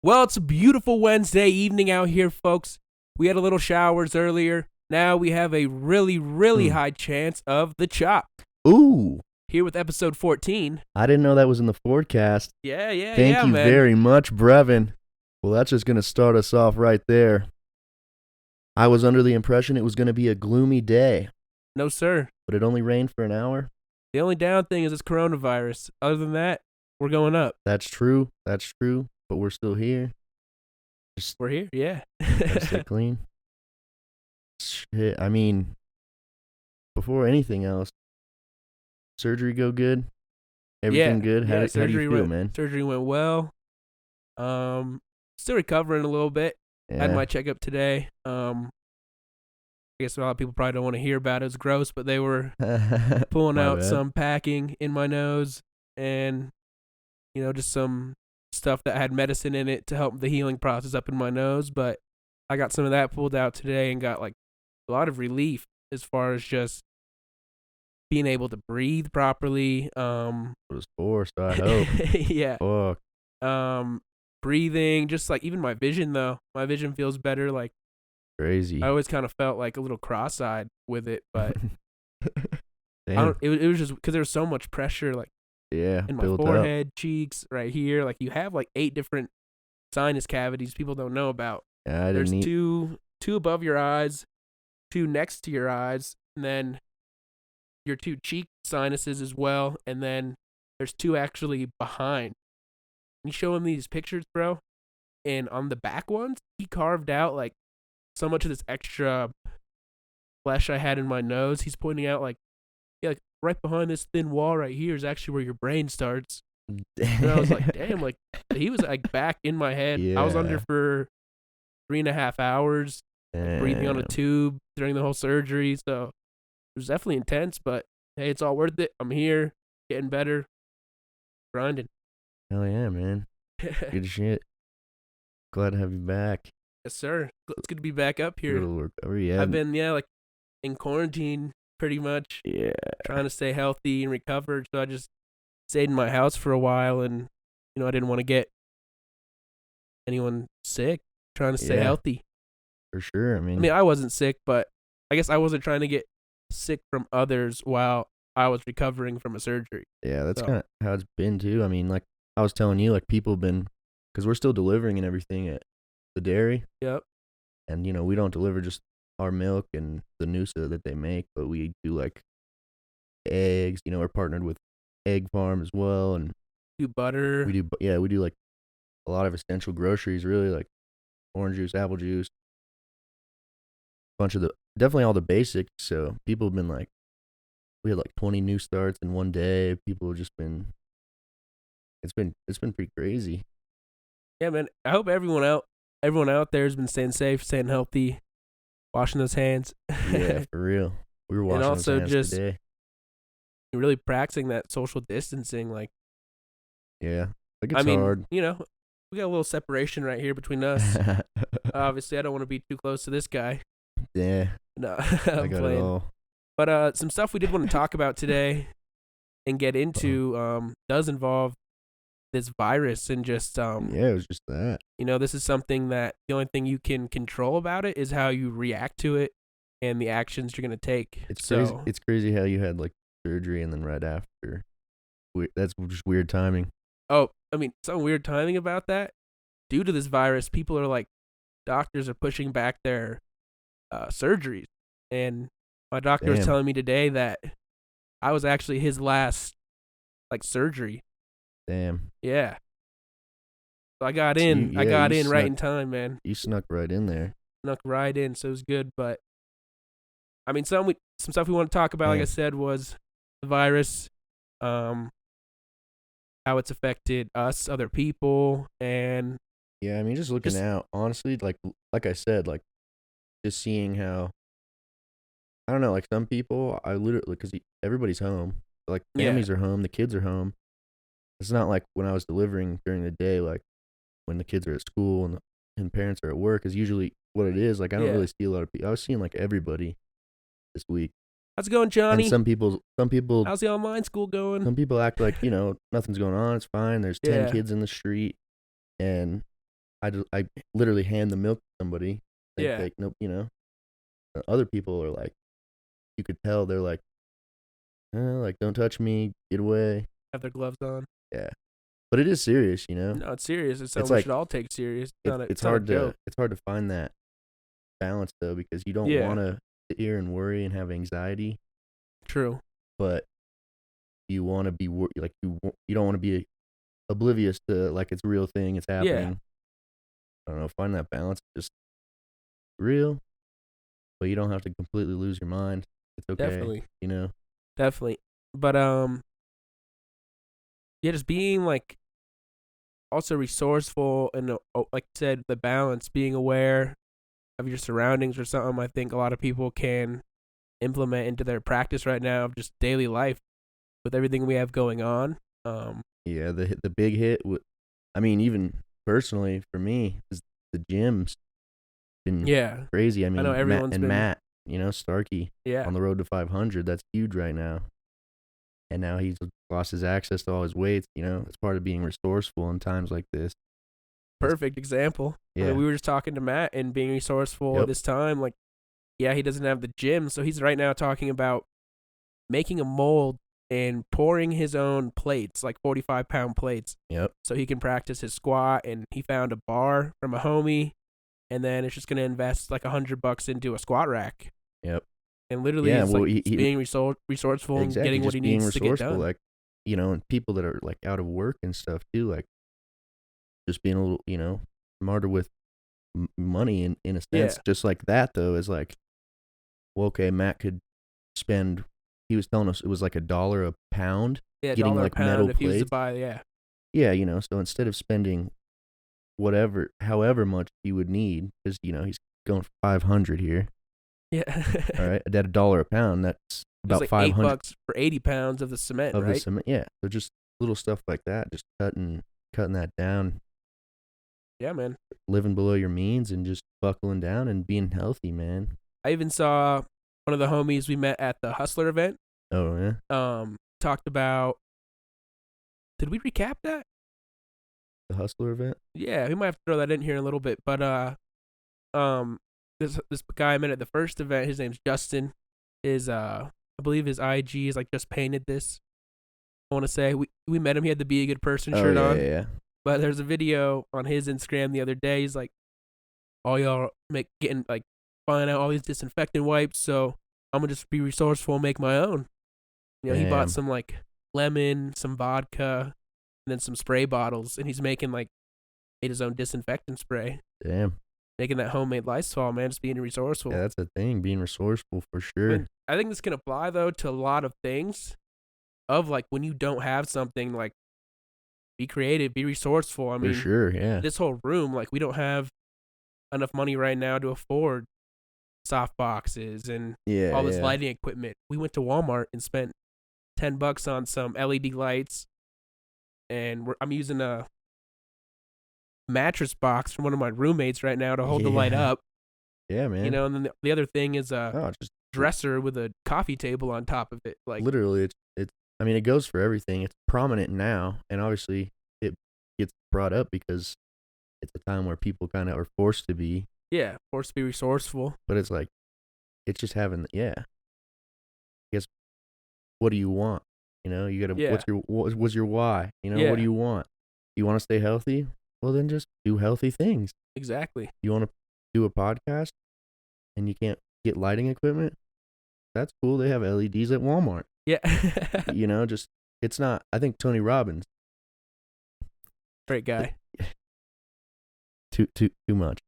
Well, it's a beautiful Wednesday evening out here, folks. We had a little showers earlier. Now we have a really high chance of the chop. Ooh, Here with episode 14. I didn't know that was in the forecast. Thank you man. very much, Brevin. Well, that's just going to start us off right there. I was under the impression it was going to be a gloomy day, No, sir. but it only rained for an hour. The only down thing is this coronavirus. Other than that, we're going up. That's true, but we're still here. We're here, yeah. Gotta stay clean. Shit, I mean, before anything else, surgery go good? Everything good? How do you feel, man? Surgery went well. Still recovering a little bit. Yeah. Had my checkup today. I guess a lot of people probably don't want to hear about it. It's gross, but they were pulling out some packing in my nose and, just some stuff that had medicine in it to help the healing process up in my nose. But I got some of that pulled out today and got like a lot of relief as far as just being able to breathe properly. It was forced, I hope. Yeah. Fuck. Breathing, just like even my vision though. My vision feels better. Like crazy. I always kind of felt like a little cross-eyed with it, but Damn. it was just because there was so much pressure, like in my forehead, cheeks, right here. Like you have like 8 different sinus cavities people don't know about. Yeah, There's two above your eyes, 2 next to your eyes, and then your 2 cheek sinuses as well, and then there's 2 actually behind. You show him these pictures, bro, and on the back ones, he carved out like so much of this extra flesh I had in my nose. He's pointing out like right behind this thin wall right here is actually where your brain starts. And I was like, damn, like he was like back in my head. Yeah. I was under for 3.5 hours, breathing on a tube during the whole surgery. So it was definitely intense, but hey, it's all worth it. I'm here, getting better, grinding. Hell yeah, man. Good shit. Glad to have you back. Yes, sir. It's good to be back up here. Good recovery, yeah. I've been, like in quarantine pretty much. Yeah. Trying to stay healthy and recovered. So I just stayed in my house for a while and, I didn't want to get anyone sick. Trying to stay healthy. For sure. I mean, I wasn't sick, but I guess I wasn't trying to get sick from others while I was recovering from a surgery. Yeah, that's kind of how it's been too. I mean, like I was telling you, like people have been, because we're still delivering and everything at the dairy. Yep. And, we don't deliver just our milk and the noosa that they make, but we do like eggs. We're partnered with Egg Farm as well. And do butter. We do like a lot of essential groceries, really, like orange juice, apple juice, definitely all the basics. So people have been like, we had like 20 new starts in one day. People have just been, it's been pretty crazy. Yeah, man. I hope everyone out there has been staying safe, staying healthy, washing those hands. Yeah, for real. We were washing those hands today. Really practicing that social distancing, like. Yeah, like it's hard. We got a little separation right here between us. Obviously, I don't want to be too close to this guy. Yeah. No, I got it all. But some stuff we did want to talk about today and get into does involve this virus and just yeah, it was just that. This is something that the only thing you can control about it is how you react to it and the actions you're gonna take. Crazy. It's crazy how you had like surgery and then right after. That's just weird timing. Oh, some weird timing about that. Due to this virus, people are like, doctors are pushing back their surgeries, and my doctor was telling me today that I was actually his last like surgery. Damn. Yeah. So I got in. I got in right in time, man. You snuck right in there. Snuck right in, so it was good. But some stuff we want to talk about, like I said, was the virus, how it's affected us, other people, and yeah, just looking out, honestly, like I said, like just seeing how, I don't know, like some people, I literally, because everybody's home, like families are home, the kids are home. It's not like when I was delivering during the day, like when the kids are at school and parents are at work is usually what it is. Like I don't really see a lot of people. I was seeing like everybody this week. How's it going, Johnny? And some people. How's the online school going? Some people act like nothing's going on. It's fine. There's 10 kids in the street, and I literally hand the milk to somebody. They Yeah. take no, other people are like, you could tell they're like don't touch me, get away. Have their gloves on. Yeah, but it is serious, No, it's serious. It's It's something we like should all take serious. it's It's not a hard to joke. find that balance though, because you don't Yeah. want to sit here and worry and have anxiety, True. but you want to be like you don't want to be oblivious to like it's a real thing, it's Yeah. happening. I don't know, find that balance, just real, but you don't have to completely lose your mind. It's okay, Definitely. you know. Definitely. But yeah, just being like also resourceful and like I said, the balance, being aware of your surroundings or something. I think a lot of people can implement into their practice right now of just daily life with everything we have going on. Yeah, the big hit. I mean, even personally for me, is the gym's been Yeah, crazy. I I know mean, everyone's been. Matt, Starkey Yeah, on the road to 500. That's huge right now. And now he's lost his access to all his weights. It's part of being resourceful in times like this. perfect example. I Yeah. mean, we were just talking to Matt and being resourceful at Yep. this time. Like, yeah, he doesn't have the gym, so he's right now talking about making a mold and pouring his own plates, like 45-pound plates, Yep. so he can practice his squat. And he found a bar from a homie, and then it's just gonna invest like $100 into a squat rack. Yep. And literally, Yeah. it's Well, like being resourceful and exactly getting what just he being needs to get resourceful, done. like and people that are like out of work and stuff too, like just being a little, smarter with money in a Yeah, sense. Just like that though is like, well, okay, Matt could spend. He was telling us it was like $1 a pound yeah, getting dollar a like metal pound if he was to plates. buy. Yeah, Yeah, so instead of spending however much he would need, because he's going for 500 here. yeah. All right, at $1 a pound, that's It's about like 500 $8 for 80 pounds of the cement, of the right? cement. Yeah, so just little stuff like that, just cutting that down, Yeah, man. living below your means, and just buckling down and being healthy, man. I even saw one of the homies we met at the Hustler event. Oh yeah, Talked about. Did we recap that? the Hustler event. Yeah, we might have to throw that in here in a little bit. But um, this guy I met at the first event, his name's Justin. I believe his IG is like just painted this. I want to say we met him. He had the Be a Good Person Oh shirt yeah, on. yeah. But there's a video on his Instagram the other day. He's like, all y'all getting like finding out all these disinfectant wipes, so I'm gonna just be resourceful and make my own. He bought Damn. some like lemon, some vodka, and then some spray bottles, and he's made his own disinfectant spray, Damn. making that homemade Lysol, man. Just being resourceful. Yeah, that's the thing, being resourceful for sure. I mean, I think this can apply though to a lot of things. Of like when you don't have something, like be creative, be resourceful. I For mean, sure, yeah. this whole room, like we don't have enough money right now to afford soft boxes and Yeah, all this yeah. lighting equipment. We went to Walmart and spent $10 on some LED lights, and I'm using a mattress box from one of my roommates right now to hold the light Yeah. up. Yeah, man. And then the other thing is a Oh, just dresser with a coffee table on top of it. Like, literally, it's. I mean, it goes for everything. It's prominent now, and obviously, it gets brought up because it's a time where people kind of are forced to be. yeah, forced to be resourceful. But it's like, it's just having. Yeah. I guess. What do you want? You gotta. Yeah. What's your why? Yeah. What do you want? You want to stay healthy? Well, then just do healthy things. Exactly. You want to do a podcast, and you can't get lighting equipment? That's cool. They have LEDs at Walmart. Yeah. Just it's not. I think Tony Robbins Great guy. too much.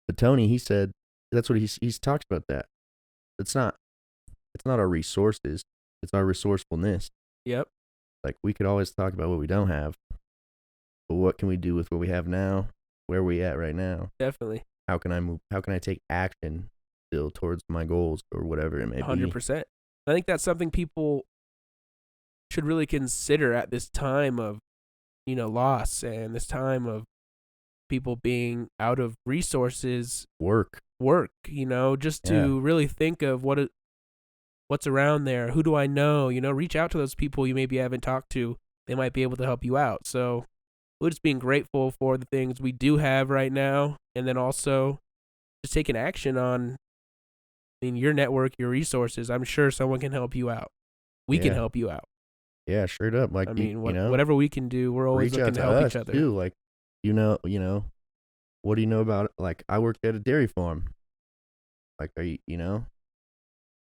But Tony, he said that's what he's talks about that. It's not our resources. It's our resourcefulness. Yep. Like we could always talk about what we don't have, but what can we do with what we have now? Where are we at right now? Definitely. How can I move? How can I take action still towards my goals or whatever it may be? 100%. I think that's something people should really consider at this time of, loss and this time of people being out of resources, Work. just to really think of what's around there. Who do I know? Reach out to those people you maybe haven't talked to. They might be able to help you out. So we're just being grateful for the things we do have right now, and then also just taking action on, I mean, your network, your resources. I'm sure someone can help you out. We can Yeah. help you out. Yeah, straight up. Like I mean, you know, whatever we can do, we're always reach looking out to to help us each other. too. Like, you know, what do you know about? Like, I worked at a dairy farm. Like, are you?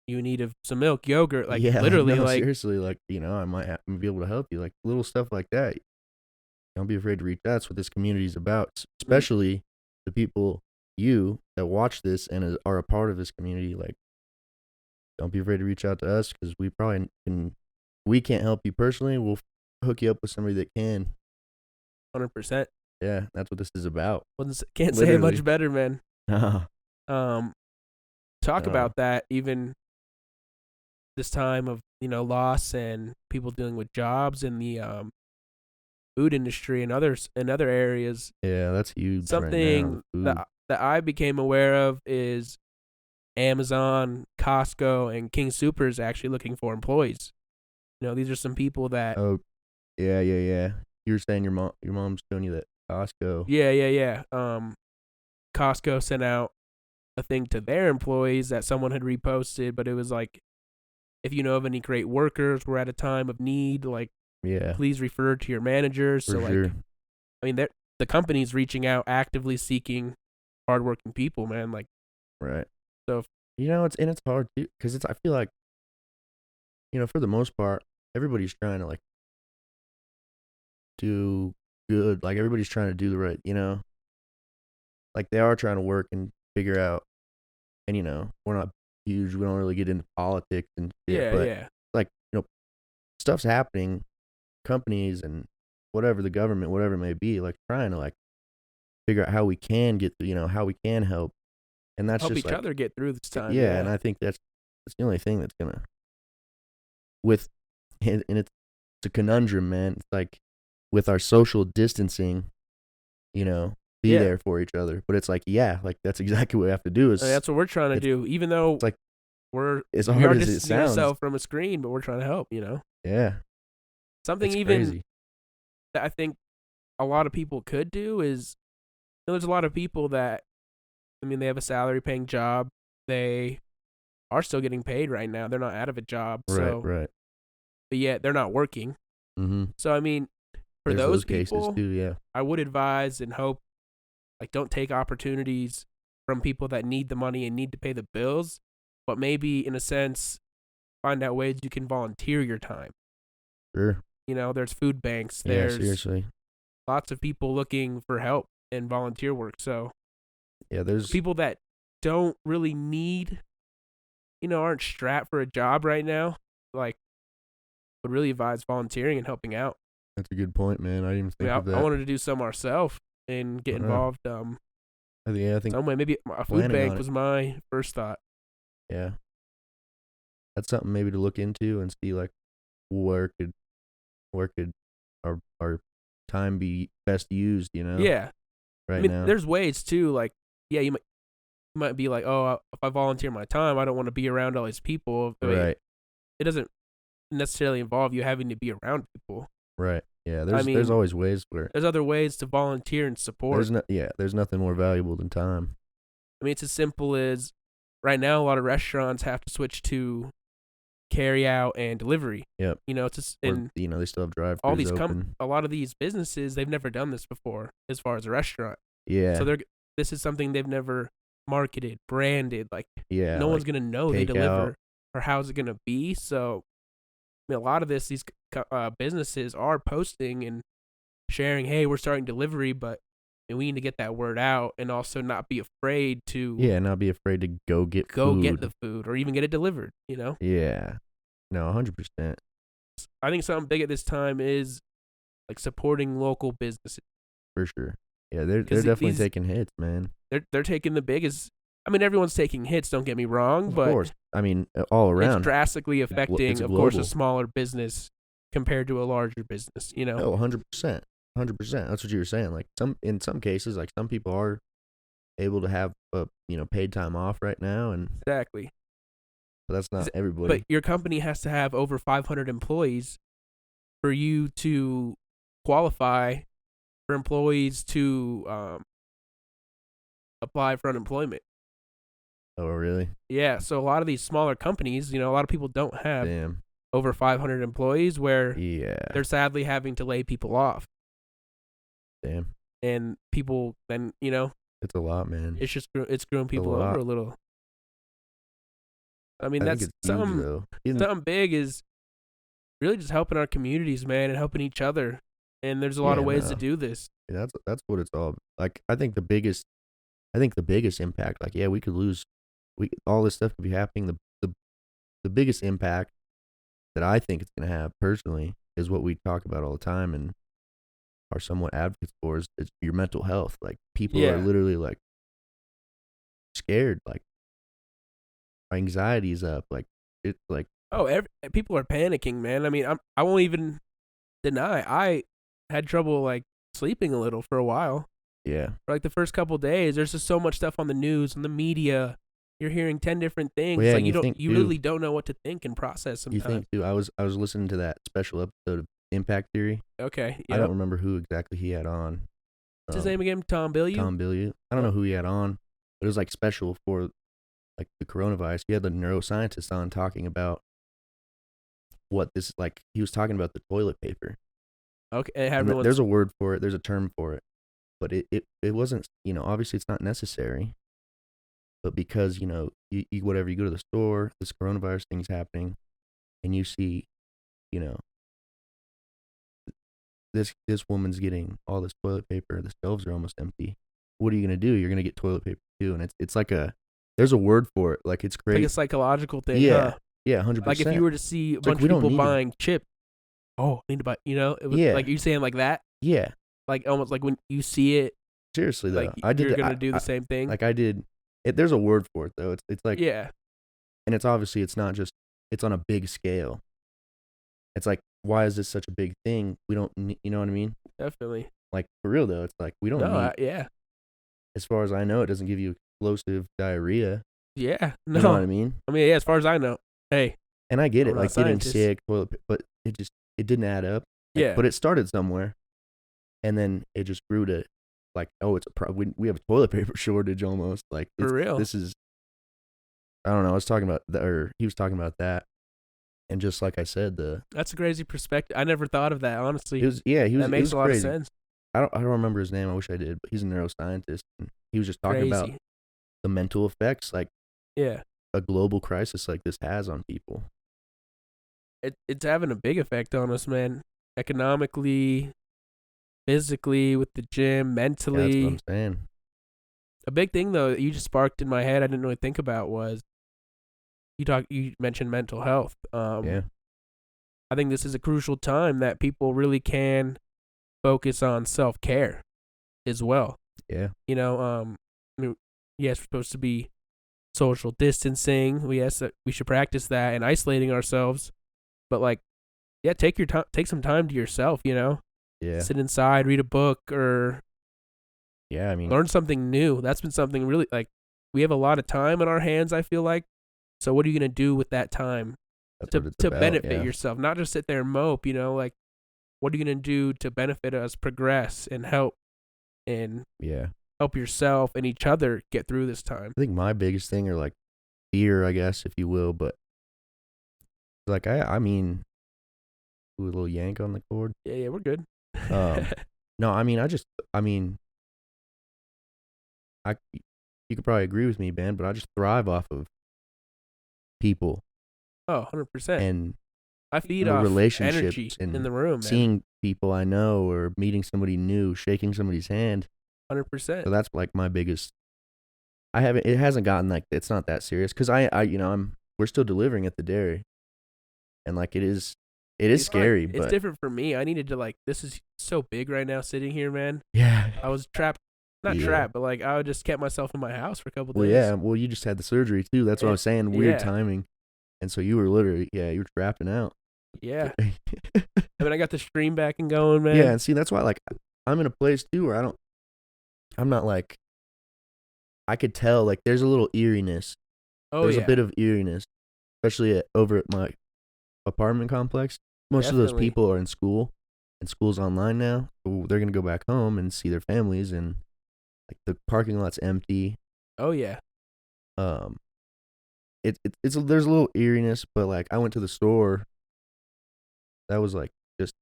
You need some milk, yogurt, like Yeah, like literally, no, like seriously, like I might be able to help you. Like little stuff like that. Don't be afraid to reach out. That's what this community is about. Especially the people that watch this and are a part of this community. Like, don't be afraid to reach out to us because we probably can. We can't help you personally. We'll hook you up with somebody that can. 100%. Yeah, that's what this is about. Can't say it much better, man. Talk No. about that even this time of loss and people dealing with jobs in the food industry and other areas. Yeah, that's huge. Something right now, that I became aware of is Amazon, Costco, and King Soopers actually looking for employees. These are some people that. Oh, yeah. You were saying your mom's showing you that Costco. Yeah. Costco sent out a thing to their employees that someone had reposted, but it was like, if you know of any great workers, we're at a time of need, like, please refer to your managers. For sure. I mean, the company's reaching out, actively seeking hardworking people, man. Like, right. So, it's hard too, because I feel like, for the most part, everybody's trying to like do good. Like everybody's trying to do the right, like they are trying to work and figure out. And we're not huge. We don't really get into politics and shit, but like stuff's happening. Companies and whatever, the government, whatever it may be, like trying to like figure out how we can get through, how we can help, and that's help just each like, other get through this time. Yeah, and I think that's the only thing that's gonna and it's a conundrum, man. It's like with our social distancing, be there for each other. But it's like, like that's exactly what we have to do. That's what we're trying to do. Even though it's like we're as hard as it sounds, ourselves from a screen, but we're trying to help. Yeah. Something it's even crazy. that I think a lot of people could do is, there's a lot of people that, I mean, they have a salary paying job. They are still getting paid right now. They're not out of a job. Right. But yet they're not working. Mm-hmm. So, I mean, for There's those people, cases too, yeah. I would advise and hope, like, don't take opportunities from people that need the money and need to pay the bills, but maybe, in a sense, find out ways you can volunteer your time. Sure. There's food banks. Yeah, seriously. Lots of people looking for help and volunteer work. So, yeah, there's people that don't really need, aren't strapped for a job right now, like, would really advise volunteering and helping out. That's a good point, man. I didn't even think of that. I wanted to do some ourselves and get involved. I think some way. Maybe a food bank was my first thought. Yeah, that's something maybe to look into and see like where could our time be best used. Yeah. Right now, there's ways too. Like, you might be like, oh, if I volunteer my time, I don't want to be around all these people. Right. It doesn't necessarily involve you having to be around people. Right. Yeah. There's always ways where there's other ways to volunteer and support. There's nothing more valuable than time. I mean, it's as simple as right now, a lot of restaurants have to switch to carry out and delivery. Yep. It's just, they still have drive-thrus all these open. A lot of these businesses, they've never done this before as far as a restaurant. Yeah. So this is something they've never marketed, branded. Like, no one's gonna know they deliver or how's it gonna be. So, I mean, a lot of these businesses are posting and sharing, hey, we're starting delivery, but we need to get that word out and also not be afraid to not be afraid to go get the food or even get it delivered. Yeah. No, 100%. I think something big at this time is like supporting local businesses. For sure. Yeah, they're definitely taking hits, man. They're taking the biggest. I mean, everyone's taking hits. Don't get me wrong, but of course, I mean, all around, it's drastically affecting, of course, a smaller business compared to a larger business. Oh, 100%, 100%. That's what you were saying. Like in some cases, like some people are able to have paid time off right now, and exactly. But that's not everybody. But your company has to have over 500 employees for you to qualify for employees to apply for unemployment. Oh, really? Yeah, so a lot of these smaller companies, a lot of people don't have Damn. over 500 employees where Yeah. they're sadly having to lay people off. Damn. And people then, It's a lot, man. it's screwing people over a little. I mean, I think that's it's huge, though. something big is really just helping our communities, man, and helping each other. And there's a lot of ways to do this. Yeah, that's what it's all like. I think the biggest impact, like, yeah, we could lose, all this stuff could be happening. The biggest impact that I think it's gonna have personally is what we talk about all the time and are somewhat advocates for is your mental health. Like, people are literally like scared, like anxiety is up, like it's like people are panicking, man. I mean, I won't even deny I had trouble like sleeping a little for a while. Yeah. For like the first couple of days, there's just so much stuff on the news, on the media. You're hearing 10 different things. Well, yeah, like you really don't know what to think and process sometimes. You think too. I was listening to that special episode of Impact Theory. Okay. Yep. I don't remember who exactly he had on. What's his name again? Tom Bilyeu? Tom Bilyeu. I don't know who he had on, but it was like special for like the coronavirus. He had the neuroscientist on talking about what this, like, he was talking about the toilet paper. Okay. There's a word for it. There's a term for it. But it wasn't, obviously it's not necessary. But because, you whatever, you go to the store, this coronavirus thing's happening, and you see, this woman's getting all this toilet paper, the shelves are almost empty. What are you going to do? You're going to get toilet paper too. And it's like there's a word for it. Like, it's great. Like a psychological thing. Yeah. Huh? Yeah, 100%. Like if you were to see a bunch of people buying chips, I need to buy, it was like you saying like that. Yeah. Like almost like when you see it. Seriously though, like you're going to do the same thing. Like I did. There's a word for it though. It's like, yeah. And it's obviously, it's not just, it's on a big scale. It's like, why is this such a big thing? We don't, you know what I mean? Definitely. Like, for real though, it's like, we don't need. Yeah. As far as I know, it doesn't give you explosive diarrhea. Yeah. No. You know what I mean? I mean, yeah, as far as I know. Hey. And I get it, like getting sick, but it didn't add up. Like, yeah. But it started somewhere. And then it just grew to, like, oh, it's a problem. We have a toilet paper shortage almost. Like, for real. This is, I don't know. I was talking about that, or he was talking about that, and just like I said, that's a crazy perspective. I never thought of that, honestly. That makes a lot crazy. of sense. I don't remember his name. I wish I did, but he's a neuroscientist, and he was just talking about the mental effects, like a global crisis like this has on people. It's having a big effect on us, man. Economically, physically, with the gym, mentally. Yeah, that's what I'm saying. A big thing though that you just sparked in my head I didn't really think about was you mentioned mental health. I think this is a crucial time that people really can focus on self-care as well. Yeah. Yes, we're supposed to be social distancing. Yes, we should practice that and isolating ourselves. But like, yeah, take some time to yourself, Yeah. Sit inside, read a book, or learn something new. That's been something really, like, we have a lot of time on our hands, I feel like. So what are you going to do with that time to benefit yourself? Not just sit there and mope, like, what are you going to do to benefit us, progress, and help yourself and each other get through this time? I think my biggest thing, or like fear, I guess, if you will, but like, I mean, a little yank on the cord. Yeah, we're good. No, I mean, you could probably agree with me, Ben, but I just thrive off of people. Oh, 100%. And I feed off relationships energy and in the room, man. Seeing people I know or meeting somebody new, shaking somebody's hand. 100%. So that's like my biggest. It hasn't gotten like, it's not that serious because we're still delivering at the dairy, and like it is scary. But it's different for me. I needed to, like, this is so big right now sitting here, man. Yeah. I was trapped. Not trapped, but like I just kept myself in my house for a couple days. Well, yeah. Well, you just had the surgery too. That's what I was saying. Weird timing. And so you were literally, you were trapping out. Yeah. I mean, I got the stream back and going, man. Yeah, and see, that's why, like, I'm in a place too where I'm not like, I could tell, like, there's a little eeriness. There's a bit of eeriness, especially over at my apartment complex. Most of those people are in school. and school's online now. So they're gonna go back home and see their families, and like the parking lot's empty. Oh yeah. Um, it's there's a little eeriness, but like I went to the store. That was like just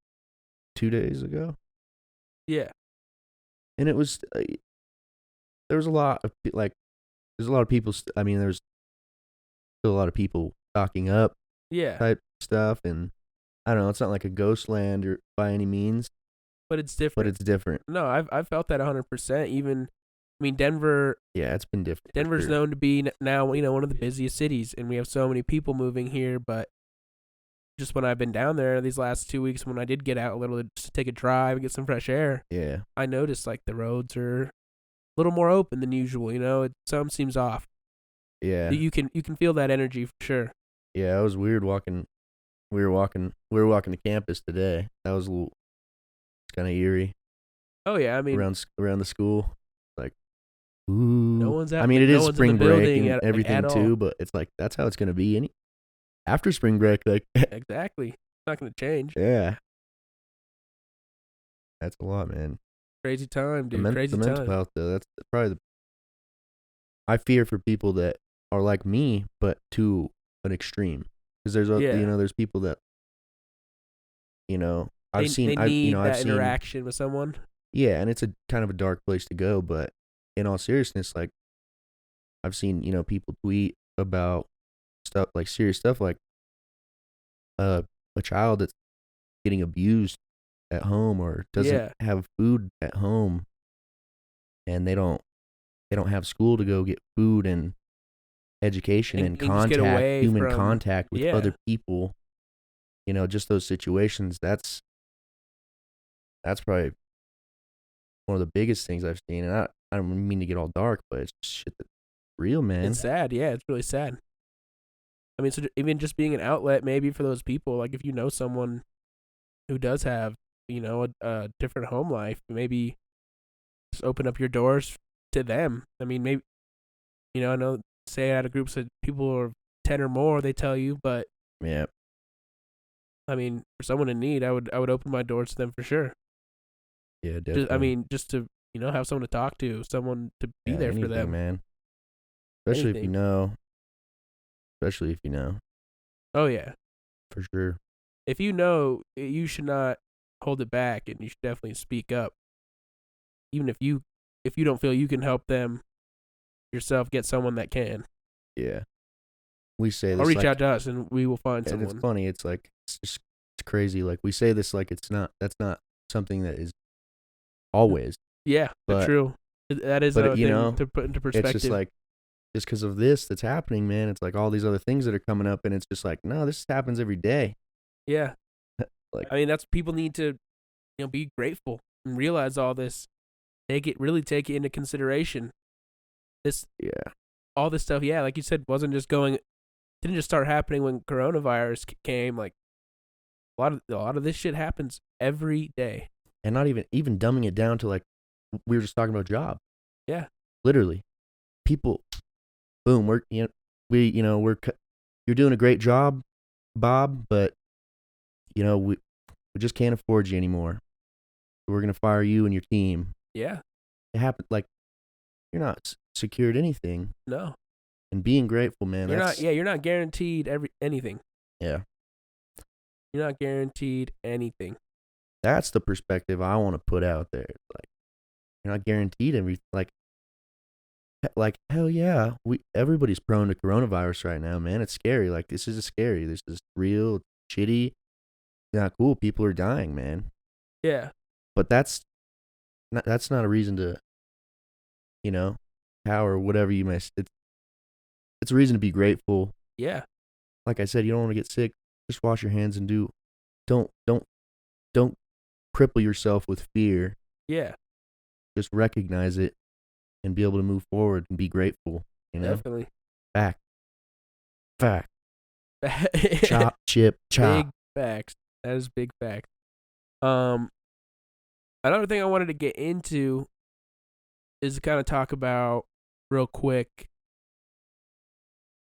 2 days ago, Yeah. and it was there was a lot of like there's a lot of people. I mean, there's still a lot of people stocking up Yeah. type stuff, and I don't know. It's not like a ghost land or by any means, But it's but different. it's different. No, I've felt that 100%. Even, I mean, Denver. Yeah, it's been different. for Denver's sure. known to be now, one of the busiest cities, and we have so many people moving here. But just when I've been down there these last 2 weeks, when I did get out a little just to take a drive and get some fresh air, Yeah, I noticed like the roads are a little more open than usual. Some seems off. yeah, You can feel that energy for sure. yeah. It was weird walking. We were walking to campus today. That was a little. It's kind of eerie Oh yeah, I mean, around the school. Like, ooh. no one's out. I mean, it no is one's in spring the break building and at everything all. too, but it's like that's how it's gonna be. After spring break, like, Exactly. It's not gonna change. yeah, that's a lot, man. Crazy time, dude. Crazy The mental time. health, though. That's probably I fear for people that are like me, but to an extreme. Because Yeah. there's people that, I've seen, They need I've that seen, interaction with someone. yeah, and it's a kind of a dark place to go. But in all seriousness, like I've seen, people tweet about stuff like serious stuff, like a child that's getting abused at home or doesn't Yeah. have food at home, and they don't have school to go get food and education and And just get away human from. contact with Yeah. other people. Just those situations. That's probably one of the biggest things I've seen. And I don't mean to get all dark, but it's just shit that's real, man. It's sad. Yeah, it's really sad. I mean, so even just being an outlet, maybe for those people, like if you know someone who does have, a different home life, maybe just open up your doors to them. I mean, maybe, I know, say out of groups of people or 10 or more, they tell you, but Yeah, I mean, for someone in need, I would open my doors to them for sure. yeah, definitely. Just to, have someone to talk to, someone to be Yeah, there for anything, them. man. Especially if you Anything. know. Especially if you know, Oh yeah. for sure. If you know, you should not hold it back, and you should definitely speak up. Even if you don't feel you can help them yourself, get someone that can. Yeah, we say Or this reach like, out to us, and we will find and it's someone. funny. It's like it's crazy. Like we say this like it's not. That's not something that is always. Yeah, but But true. That is but a thing to put into perspective. it's just like just because of this that's happening, man. It's like all these other things that are coming up, and it's just like no, this happens every day. Yeah. Like, I mean, that's people need to, be grateful and realize all this. Really take it into consideration. yeah, All this stuff, yeah, like you said, didn't just start happening when coronavirus came. Like a lot of this shit happens every day. and not even dumbing it down to like we were just talking about job. Yeah. Literally, people, boom, you're doing a great job, Bob, but we just can't afford you anymore. We're gonna fire you and your team. Yeah. It happened like you're not secured anything, No. and being grateful, man. You're That's not. Yeah, you're not guaranteed anything. yeah. You're not guaranteed anything. That's the perspective I want to put out there. Like you're not guaranteed everything. Like hell yeah, everybody's prone to coronavirus right now, man. It's scary. Like this is scary. This is real, shitty, not cool. People are dying, man. Yeah. But that's not a reason to, how or whatever you may. It's a reason to be grateful. Yeah. Like I said, you don't want to get sick. Just wash your hands and don't cripple yourself with fear. Yeah. Just recognize it and be able to move forward and be grateful. Definitely. Fact. Chop, chip, chop. Big facts. That is big fact. Another thing I wanted to get into is to kind of talk about real quick,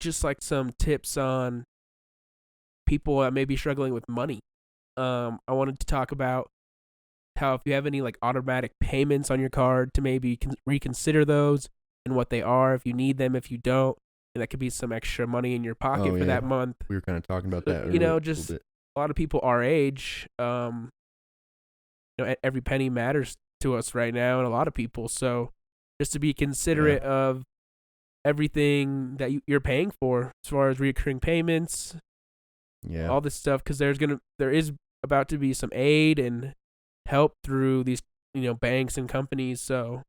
just like some tips on people that may be struggling with money. I wanted to talk about how if you have any like automatic payments on your card to maybe reconsider those and what they are, if you need them, if you don't, and that could be some extra money in your pocket for that month. We were kind of talking about that. You know, just a lot of people our age, every penny matters to us right now, and a lot of people. So just to be considerate of everything that you're paying for as far as recurring payments, all this stuff, because there is about to be some aid and help through these banks and companies. So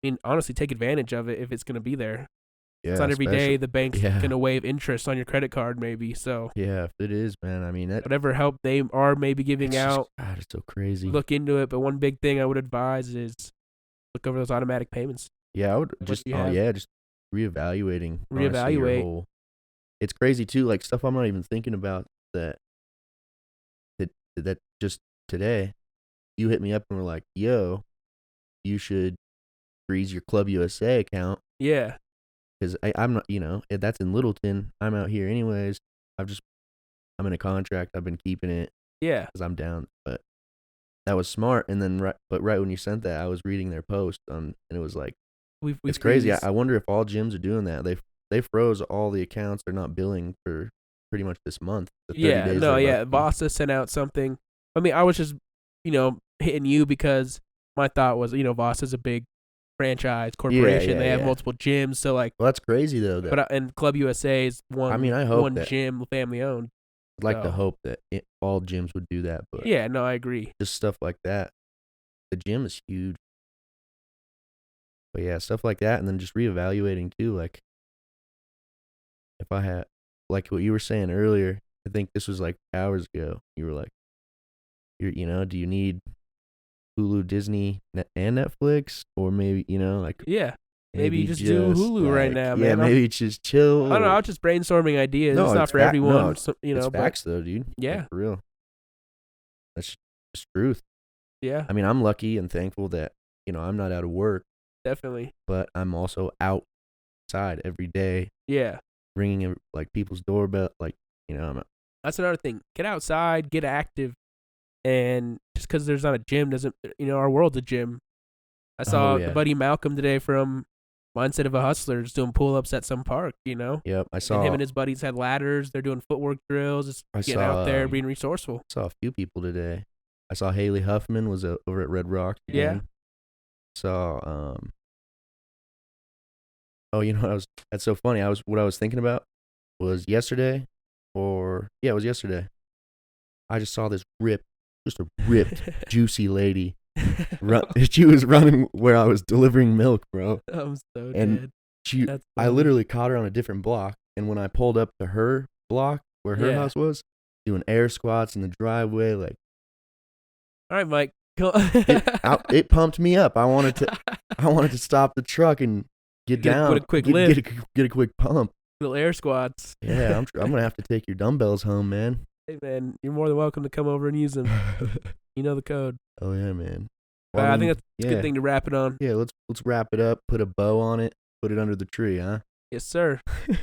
I mean, honestly, take advantage of it if it's going to be there. It's not every day the bank's going to waive interest on your credit card, maybe. So yeah, if it is, man, I mean, whatever help they are maybe giving out, God, it's so crazy. Look into it. But one big thing I would advise is look over those automatic payments. Yeah, I would just just reevaluating. Reevaluate. It's crazy too, like stuff I'm not even thinking about that just today, you hit me up and were like, "Yo, you should freeze your Club USA account." Yeah. Because I'm not, that's in Littleton. I'm out here anyways. I'm in a contract. I've been keeping it. Yeah. Because I'm down. But that was smart. And then right when you sent that, I was reading their post and it was like, it's crazy. I wonder if all gyms are doing that. They froze all the accounts. They're not billing for pretty much this month. The 30 days Vasa sent out something. I mean, I was just, hitting you because my thought was, Vasa's a big franchise corporation. They have multiple gyms, so like. Well, that's crazy though. But and Club USA is one. I mean, I hope one gym, family owned. I'd like to hope that all gyms would do that, but yeah, no, I agree. Just stuff like that. The gym is huge, but yeah, stuff like that, and then just reevaluating too. Like, if I had, like what you were saying earlier, I think this was like hours ago. You were like, do you need Hulu, Disney, and Netflix, or maybe maybe just do Hulu right now, man. Yeah, maybe just chill. I don't know. I was just brainstorming ideas. No, it's not for everyone. No, it's facts though, dude. Yeah, like, for real. That's just truth. Yeah. I mean, I'm lucky and thankful that I'm not out of work. Definitely. But I'm also outside every day. Yeah. Ringing like people's doorbell, like That's another thing. Get outside, get active. And just because there's not a gym doesn't, our world's a gym. I saw the buddy Malcolm today from Mindset of a Hustler just doing pull-ups at some park, Yep, I saw. And him and his buddies had ladders. They're doing footwork drills, just getting out there, being resourceful. I saw a few people today. I saw Haley Huffman was over at Red Rock again. Yeah. Saw, that's so funny. What I was thinking about was yesterday, it was yesterday. I just saw this just a ripped, juicy lady. She was running where I was delivering milk, bro. I'm so dead. I literally caught her on a different block, and when I pulled up to her block where her house was, doing air squats in the driveway, like. All right, Mike. It pumped me up. I wanted to stop the truck and get down. Put a quick lift. Get a quick pump. Little air squats. Yeah, I'm gonna have to take your dumbbells home, man. Hey, man, you're more than welcome to come over and use them. You know the code. Oh yeah, man. Well, I think that's a good thing to wrap it on. Yeah, let's wrap it up. Put a bow on it. Put it under the tree, huh? Yes, sir.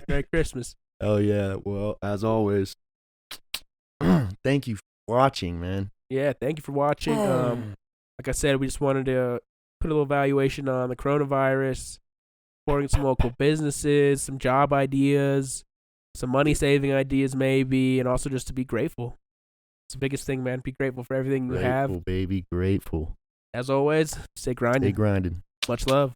Merry Christmas. Oh yeah. Well, as always, thank you for watching, man. Yeah, thank you for watching. Like I said, we just wanted to put a little valuation on the coronavirus, supporting some local businesses, some job ideas, some money-saving ideas maybe, and also just to be grateful. It's the biggest thing, man. Be grateful for everything you have. Grateful, baby. Grateful. As always, stay grinding. Stay grinding. Much love.